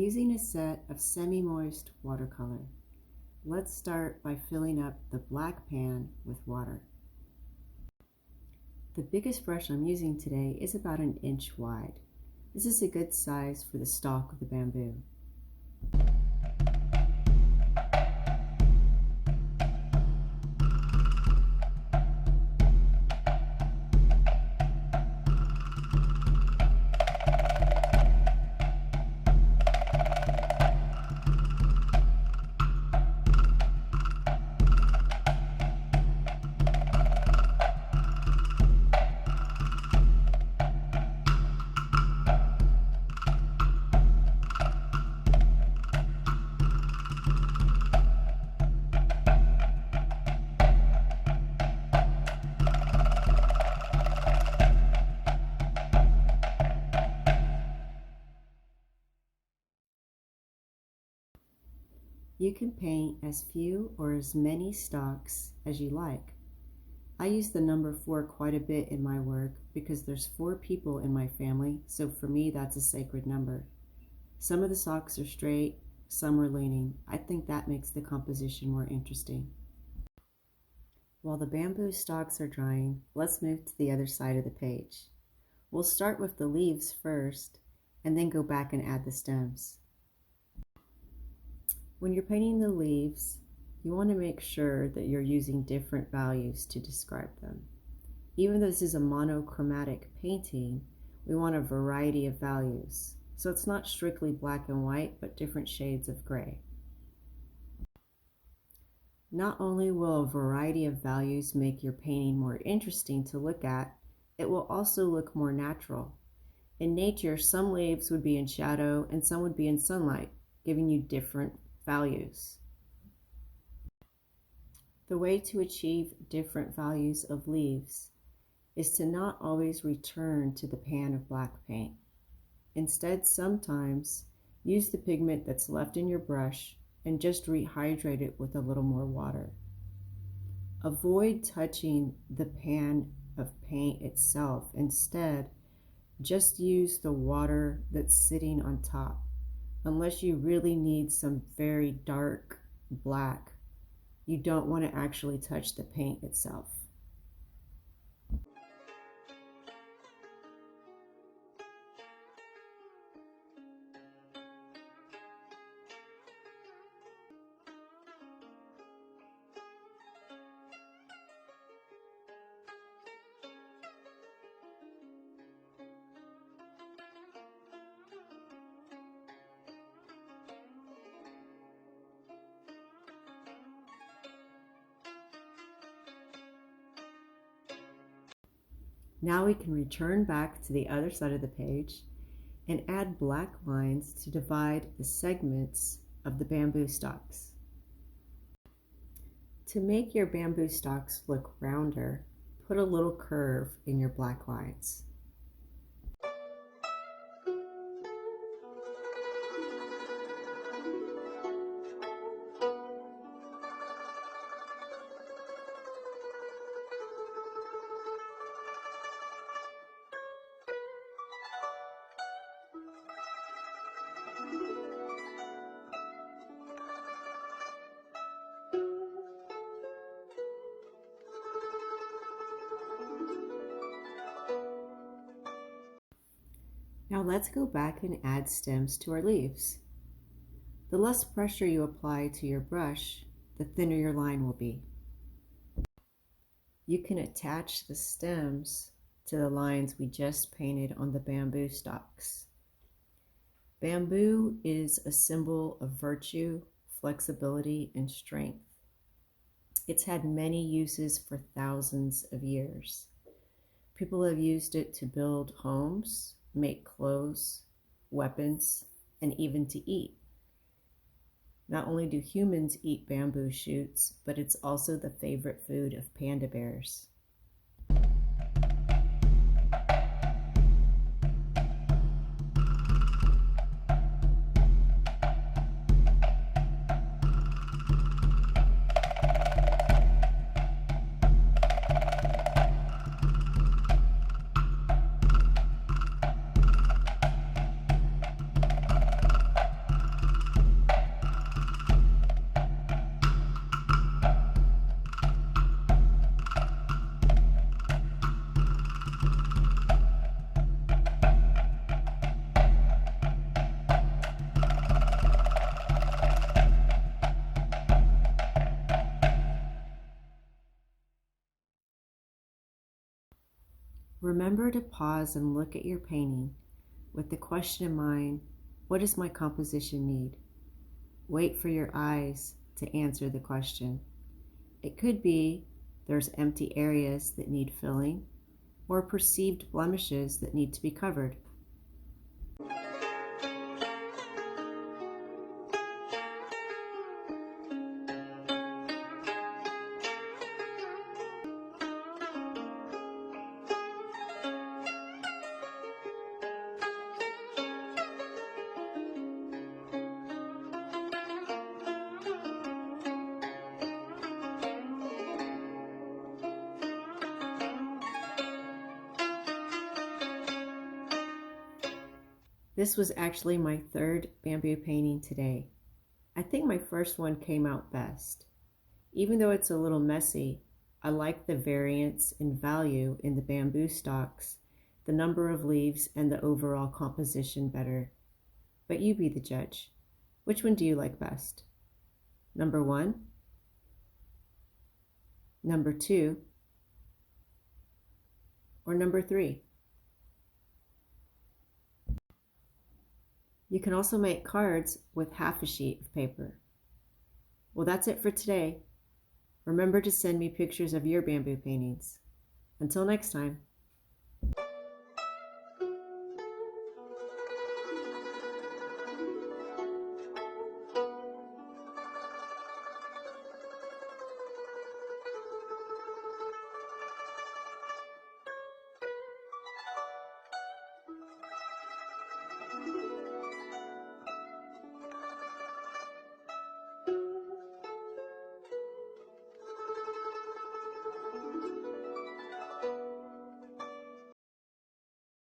using a set of semi-moist watercolor. Let's start by filling up the black pan with water. The biggest brush I'm using today is about 1 inch wide. This is a good size for the stalk of the bamboo. You can paint as few or as many stalks as you like. I use the number 4 quite a bit in my work because there's 4 people in my family, so for me that's a sacred number. Some of the stalks are straight, some are leaning. I think that makes the composition more interesting. While the bamboo stalks are drying, let's move to the other side of the page. We'll start with the leaves first and then go back and add the stems. When you're painting the leaves, you want to make sure that you're using different values to describe them. Even though this is a monochromatic painting, we want a variety of values. So it's not strictly black and white, but different shades of gray. Not only will a variety of values make your painting more interesting to look at, it will also look more natural. In nature, some leaves would be in shadow and some would be in sunlight, giving you different values. The way to achieve different values of leaves is to not always return to the pan of black paint. Instead, sometimes use the pigment that's left in your brush and just rehydrate it with a little more water. Avoid touching the pan of paint itself. Instead, just use the water that's sitting on top. Unless you really need some very dark black, you don't want to actually touch the paint itself. Now we can return back to the other side of the page and add black lines to divide the segments of the bamboo stalks. To make your bamboo stalks look rounder, put a little curve in your black lines. Now let's go back and add stems to our leaves. The less pressure you apply to your brush, the thinner your line will be. You can attach the stems to the lines we just painted on the bamboo stalks. Bamboo is a symbol of virtue, flexibility, and strength. It's had many uses for thousands of years. People have used it to build homes, make clothes, weapons, and even to eat. Not only do humans eat bamboo shoots, but it's also the favorite food of panda bears. Remember to pause and look at your painting with the question in mind, what does my composition need? Wait for your eyes to answer the question. It could be there's empty areas that need filling or perceived blemishes that need to be covered. This was actually my third bamboo painting today. I think my first one came out best. Even though it's a little messy, I like the variance in value in the bamboo stalks, the number of leaves, and the overall composition better. But you be the judge. Which one do you like best? Number 1? Number 2? Or number 3? You can also make cards with half a sheet of paper. Well, that's it for today. Remember to send me pictures of your bamboo paintings. Until next time.